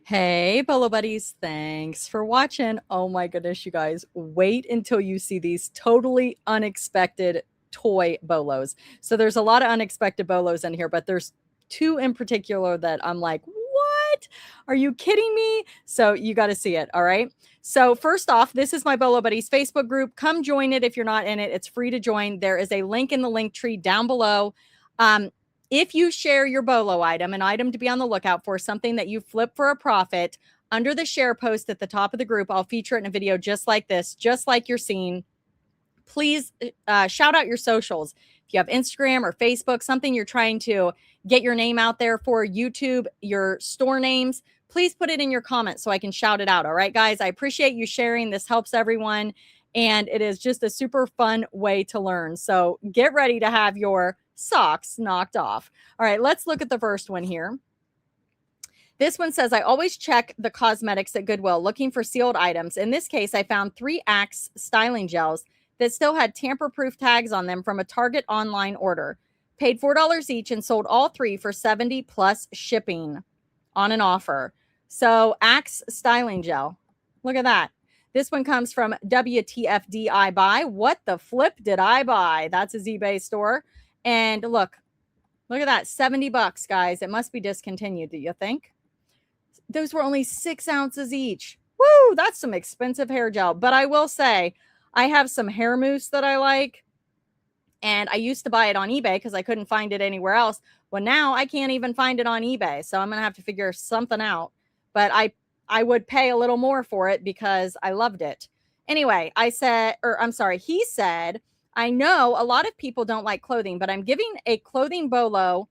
Hey, Bolo buddies. Thanks for watching. Oh my goodness, you guys. Wait until you see these totally unexpected toy bolos. So there's a lot of unexpected bolos in here, but there's two in particular that I'm like, what? Are you kidding me? So you got to see it. All right. So first off, this is my Bolo Buddies Facebook group. Come join it if you're not in it. It's free to join. There is a link in the link tree down below. If you share your Bolo item, an item to be on the lookout for, something that you flip for a profit, under the share post at the top of the group, I'll feature it in a video just like this, just like you're seeing. Please shout out your socials. If you have Instagram or Facebook, something you're trying to get your name out there for, YouTube, your store names, please put it in your comments so I can shout it out. All right, guys, I appreciate you sharing. This helps everyone. And it is just a super fun way to learn. So get ready to have your socks knocked off. All right, let's look at the first one here. This one says, I always check the cosmetics at Goodwill looking for sealed items. In this case, I found 3 Axe styling gels that still had tamper-proof tags on them from a Target online order. Paid $4 each and sold all 3 for 70 plus shipping on an offer. So Axe styling gel. Look at that. This one comes from WTFD I buy. What the flip did I buy? That's his eBay store. And look at that. 70 bucks, guys. It must be discontinued, do you think? Those were only 6 ounces each. Woo, that's some expensive hair gel. But I will say, I have some hair mousse that I like. And I used to buy it on eBay because I couldn't find it anywhere else. Well, now I can't even find it on eBay. So I'm going to have to figure something out. But I would pay a little more for it because I loved it. Anyway, he said, I know a lot of people don't like clothing, but I'm giving a clothing bolo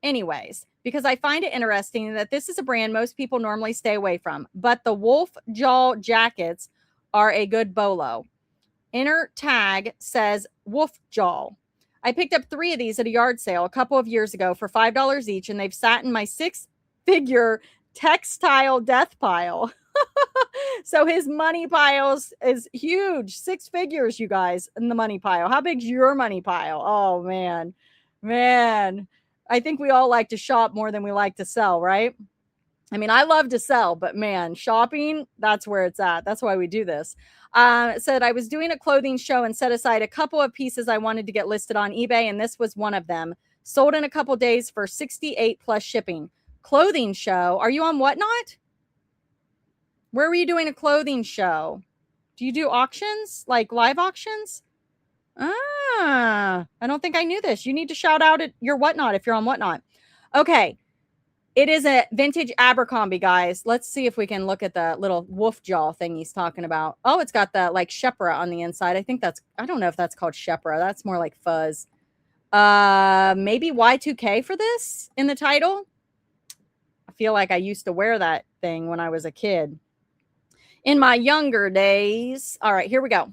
anyways, because I find it interesting that this is a brand most people normally stay away from, but the wolf jaw jackets are a good bolo. Inner tag says wolf jaw. I picked up 3 of these at a yard sale a couple of years ago for $5 each, and they've sat in my 6-figure textile death pile. So his money piles is huge. 6 figures, you guys, in the money pile. How big's your money pile? Oh, man. I think we all like to shop more than we like to sell, right? I mean, I love to sell, but man, shopping, that's where it's at. That's why we do this. It said, I was doing a clothing show and set aside a couple of pieces I wanted to get listed on eBay, and this was one of them. Sold in a couple days for 68 plus shipping. Clothing show. Are you on Whatnot? Where were you doing a clothing show? Do you do auctions, like live auctions? I don't think I knew this. You need to shout out at your Whatnot if you're on Whatnot. Okay. It is a vintage Abercrombie, guys. Let's see if we can look at the little wolf jaw thing he's talking about. Oh, it's got the like Shepra on the inside. I don't know if that's called Shepra. That's more like fuzz. Maybe Y2K for this in the title. I feel like I used to wear that thing when I was a kid. In my younger days. All right, here we go.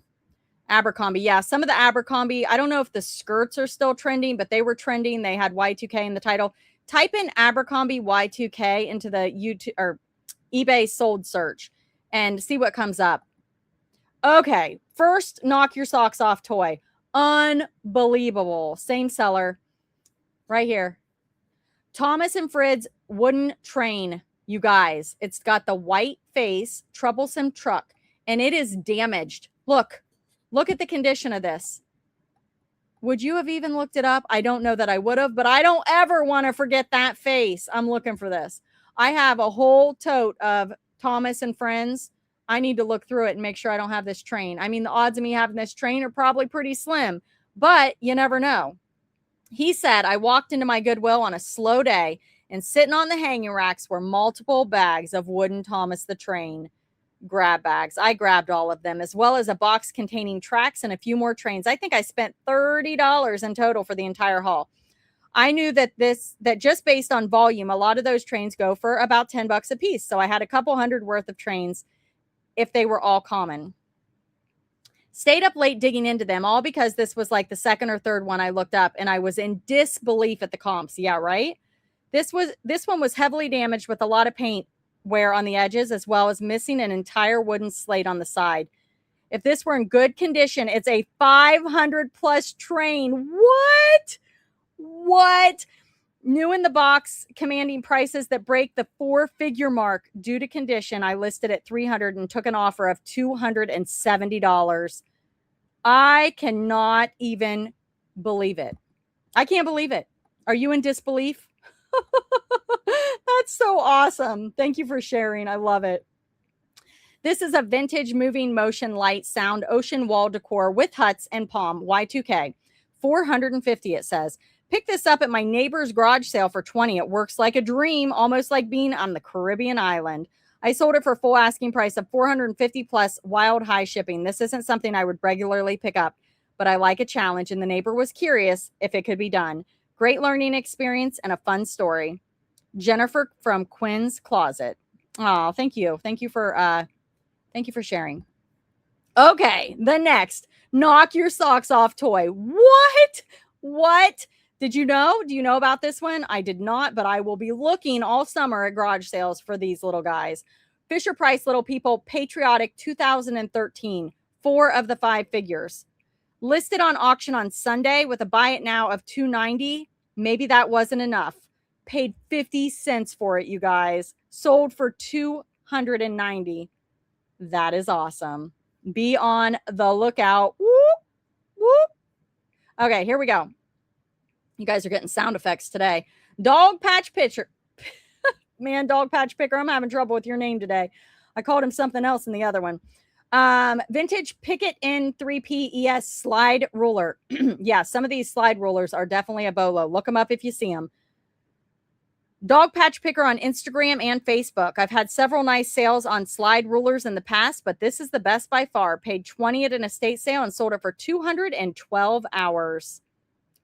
Abercrombie. Yeah, some of the Abercrombie, I don't know if the skirts are still trending, but they were trending. They had Y2K in the title. Type in Abercrombie Y2K into the YouTube or eBay sold search and see what comes up. Okay, first knock your socks off toy. Unbelievable. Same seller right here. Thomas and Frid's wooden train, you guys. It's got the white face, troublesome truck, and it is damaged. Look at the condition of this. Would you have even looked it up? I don't know that I would have, but I don't ever want to forget that face. I'm looking for this. I have a whole tote of Thomas and Friends. I need to look through it and make sure I don't have this train. I mean, the odds of me having this train are probably pretty slim, but you never know. He said, I walked into my Goodwill on a slow day, and sitting on the hanging racks were multiple bags of wooden Thomas the Train grab bags. I grabbed all of them, as well as a box containing tracks and a few more trains. I think I spent $30 in total for the entire haul. I knew that just based on volume, a lot of those trains go for about 10 bucks a piece. So I had a couple hundred worth of trains if they were all common. Stayed up late digging into them, all because this was like the second or third one I looked up, and I was in disbelief at the comps. Yeah, right? This one was heavily damaged with a lot of paint wear on the edges, as well as missing an entire wooden slate on the side. If this were in good condition, it's a 500 plus train. What? New in the box, commanding prices that break the 4-figure mark due to condition. I listed at $300 and took an offer of $270. I cannot even believe it. I can't believe it. Are you in disbelief? That's so awesome. Thank you for sharing. I love it. This is a vintage moving motion light sound ocean wall decor with huts and palm Y2K. $450 it says. Pick this up at my neighbor's garage sale for $20. It works like a dream, almost like being on the Caribbean island. I sold it for full asking price of $450 plus wild high shipping. This isn't something I would regularly pick up, but I like a challenge, and the neighbor was curious if it could be done. Great learning experience and a fun story. Jennifer from Quinn's Closet. Oh, thank you. Thank you for sharing. Okay, the next knock your socks off toy. What? Did you know? Do you know about this one? I did not, but I will be looking all summer at garage sales for these little guys. Fisher Price Little People Patriotic 2013, 4 of the 5 figures. Listed on auction on Sunday with a buy it now of $290. Maybe that wasn't enough. Paid 50 cents for it, you guys. Sold for $290. That is awesome. Be on the lookout. Whoop, whoop. Okay, here we go. You guys are getting sound effects today. Dog Patch Picker. Man, Dog Patch Picker, I'm having trouble with your name today. I called him something else in the other one. Vintage Picket in 3P ES slide ruler. Yeah, some of these slide rulers are definitely a bolo. Look them up if you see them. Dog Patch Picker on Instagram and Facebook. I've had several nice sales on slide rulers in the past, but this is the best by far. Paid $20 at an estate sale and sold it for 212 hours.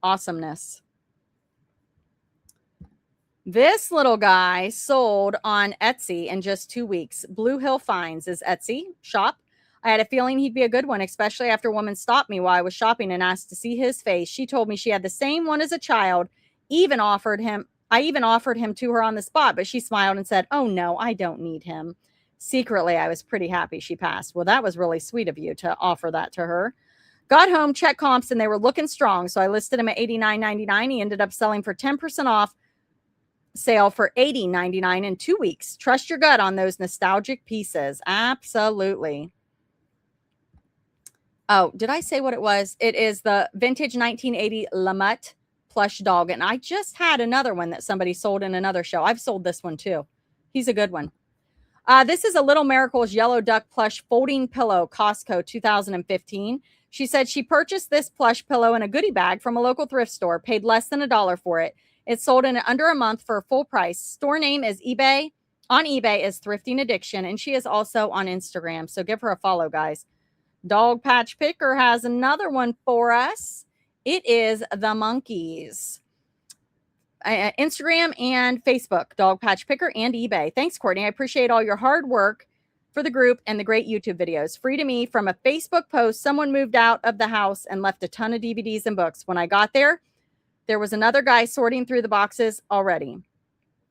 Awesomeness. This little guy sold on Etsy in just 2 weeks. Blue Hill Finds is Etsy shop. I had a feeling he'd be a good one, especially after a woman stopped me while I was shopping and asked to see his face. She told me she had the same one as a child. I even offered him to her on the spot, but she smiled and said, "Oh no, I don't need him." Secretly, I was pretty happy she passed. Well, that was really sweet of you to offer that to her. Got home, checked comps, and they were looking strong. So I listed him at $89.99. He ended up selling for 10% off sale for $80.99 in 2 weeks. Trust your gut on those nostalgic pieces. Absolutely. Oh, did I say what it was? It is the vintage 1980 Lamette plush dog. And I just had another one that somebody sold in another show. I've sold this one too. He's a good one. This is a Little Miracles Yellow Duck plush folding pillow, Costco 2015. She said she purchased this plush pillow in a goodie bag from a local thrift store, paid less than $1 for it. It sold in under a month for full price. Store name is eBay. On eBay is Thrifting Addiction, and she is also on Instagram. So give her a follow, guys. Dog Patch Picker has another one for us. It is the monkeys. Instagram and Facebook, Dog Patch Picker and eBay. Thanks, Courtney. I appreciate all your hard work for the group and the great YouTube videos. Free to me from a Facebook post. Someone moved out of the house and left a ton of DVDs and books. When I got there, there was another guy sorting through the boxes already.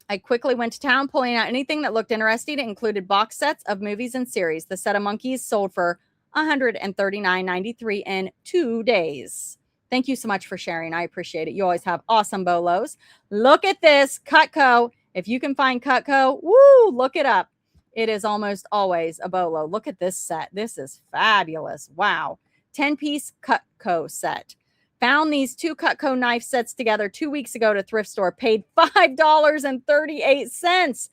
I quickly went to town, pulling out anything that looked interesting. It included box sets of movies and series. The set of monkeys sold for $139.93 in 2 days. Thank you so much for sharing. I appreciate it. You always have awesome bolos. Look at this Cutco. If you can find Cutco, woo, look it up. It is almost always a bolo. Look at this set. This is fabulous. Wow. 10-piece Cutco set. Found these 2 Cutco knife sets together 2 weeks ago at a thrift store. Paid $5.38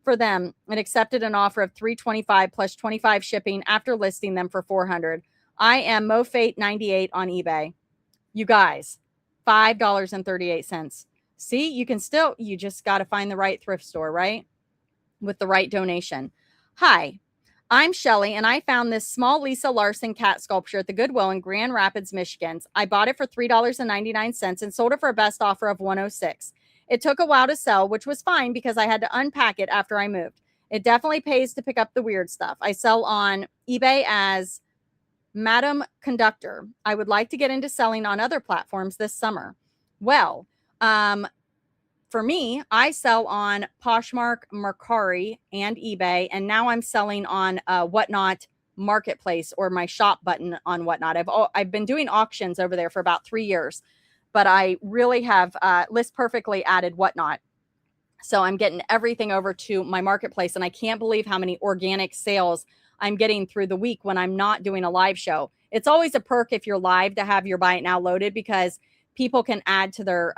for them and accepted an offer of $325 plus 25 shipping after listing them for $400. I am MoFate98 on eBay. You guys, $5.38. See, you just got to find the right thrift store, right? With the right donation. Hi, I'm Shelly, and I found this small Lisa Larson cat sculpture at the Goodwill in Grand Rapids, Michigan. I bought it for $3.99 and sold it for a best offer of $106. It took a while to sell, which was fine because I had to unpack it after I moved. It definitely pays to pick up the weird stuff. I sell on eBay as Madam Conductor. I would like to get into selling on other platforms this summer. Well, for me, I sell on Poshmark, Mercari, and eBay, and now I'm selling on Whatnot Marketplace, or my shop button on Whatnot. I've been doing auctions over there for about 3 years, but I really have List Perfectly added Whatnot. So I'm getting everything over to my marketplace, and I can't believe how many organic sales I'm getting through the week when I'm not doing a live show. It's always a perk if you're live to have your Buy It Now loaded, because people can add to their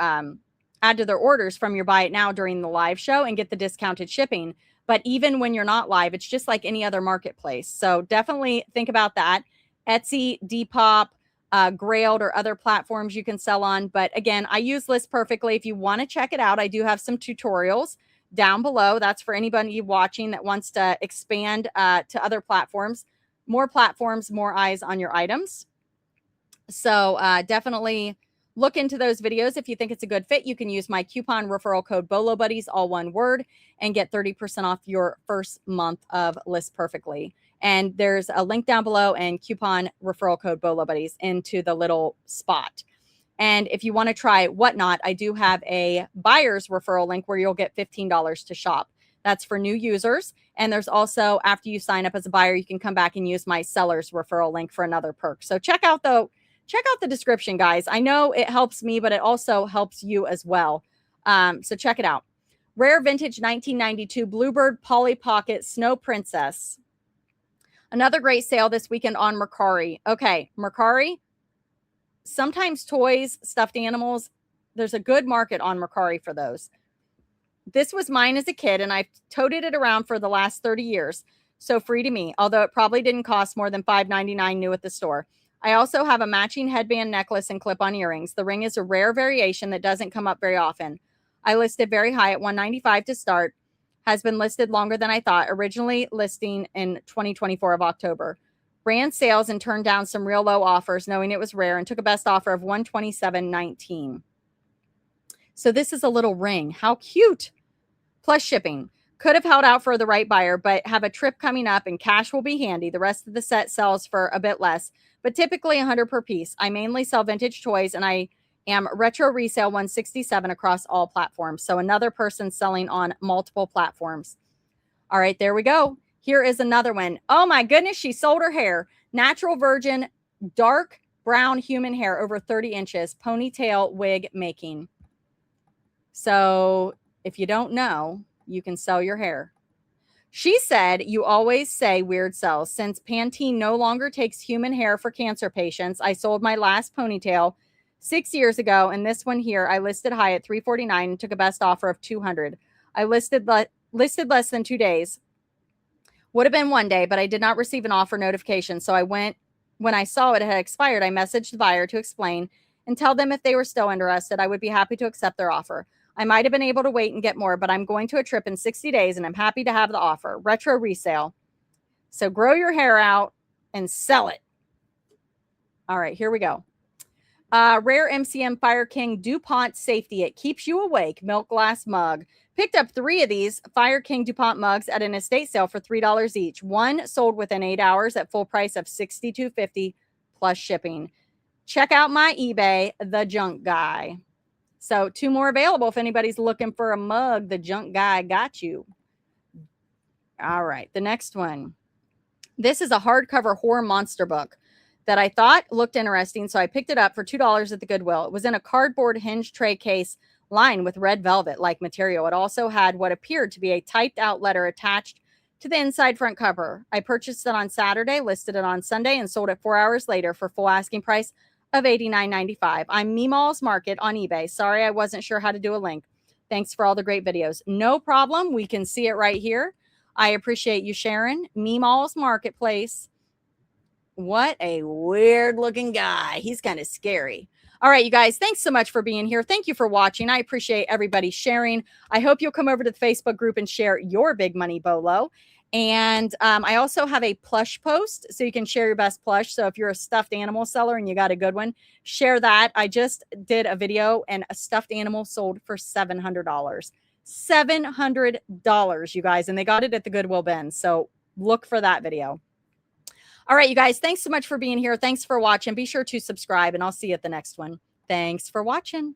orders from your Buy It Now during the live show and get the discounted shipping. But even when you're not live, it's just like any other marketplace. So definitely think about that. Etsy, Depop, Grailed, or other platforms you can sell on. But again, I use List Perfectly. If you want to check it out, I do have some tutorials down below. That's for anybody watching that wants to expand to other platforms. More platforms, more eyes on your items. So definitely look into those videos. If you think it's a good fit, you can use my coupon referral code bolobuddies, all one word, and get 30% off your first month of List Perfectly. And there's a link down below and coupon referral code bolobuddies into the little spot. And if you want to try Whatnot, I do have a buyer's referral link where you'll get $15 to shop. That's for new users. And there's also, after you sign up as a buyer, you can come back and use my seller's referral link for another perk. So check out the description, guys. I know it helps me, but it also helps you as well. So check it out. Rare Vintage 1992 Bluebird Polly Pocket Snow Princess. Another great sale this weekend on Mercari. Okay, Mercari. Sometimes toys, stuffed animals, there's a good market on Mercari for those. This was mine as a kid, and I've toted it around for the last 30 years. So free to me, although it probably didn't cost more than $5.99 new at the store. I also have a matching headband, necklace, and clip-on earrings. The ring is a rare variation that doesn't come up very often. I listed very high at $195 to start. Has been listed longer than I thought, originally listing in 2024 of October. Ran sales and turned down some real low offers knowing it was rare, and took a best offer of $127.19. So this is a little ring. How cute. Plus shipping. Could have held out for the right buyer, but have a trip coming up and cash will be handy. The rest of the set sells for a bit less, but typically $100 per piece. I mainly sell vintage toys, and I am retro resale 167 across all platforms. So another person selling on multiple platforms. All right, there we go. Here is another one. Oh my goodness, she sold her hair. Natural virgin, dark brown human hair, over 30 inches, ponytail wig making. So if you don't know, you can sell your hair. She said, you always say weird sells. Since Pantene no longer takes human hair for cancer patients, I sold my last ponytail 6 years ago, and this one here I listed high at $349 and took a best offer of $200. I listed less than 2 days. Would have been 1 day, but I did not receive an offer notification. So when I saw it had expired, I messaged the buyer to explain and tell them if they were still interested, I would be happy to accept their offer. I might have been able to wait and get more, but I'm going to a trip in 60 days and I'm happy to have the offer. Retro resale. So grow your hair out and sell it. All right, here we go. Rare MCM Fire King DuPont Safety. It keeps you awake. Milk glass mug. Picked up 3 of these Fire King DuPont mugs at an estate sale for $3 each. One sold within 8 hours at full price of $62.50 plus shipping. Check out my eBay, The Junk Guy. So 2 more available if anybody's looking for a mug. The Junk Guy got you. All right, the next one. This is a hardcover horror monster book that I thought looked interesting, so I picked it up for $2 at the Goodwill. It was in a cardboard hinge tray case lined with red velvet-like material. It also had what appeared to be a typed-out letter attached to the inside front cover. I purchased it on Saturday, listed it on Sunday, and sold it 4 hours later for full asking price of $89.95. I'm Meemall's Market on eBay. Sorry, I wasn't sure how to do a link. Thanks for all the great videos. No problem. We can see it right here. I appreciate you sharing. Meemall's Marketplace. What a weird looking guy. He's kind of scary. All right, you guys, thanks so much for being here. Thank you for watching. I appreciate everybody sharing. I hope you'll come over to the Facebook group and share your big money bolo. And I also have a plush post so you can share your best plush. So if you're a stuffed animal seller and you got a good one, share that. I just did a video and a stuffed animal sold for $700. $700, you guys. And they got it at the Goodwill bin. So look for that video. All right, you guys, thanks so much for being here. Thanks for watching. Be sure to subscribe, and I'll see you at the next one. Thanks for watching.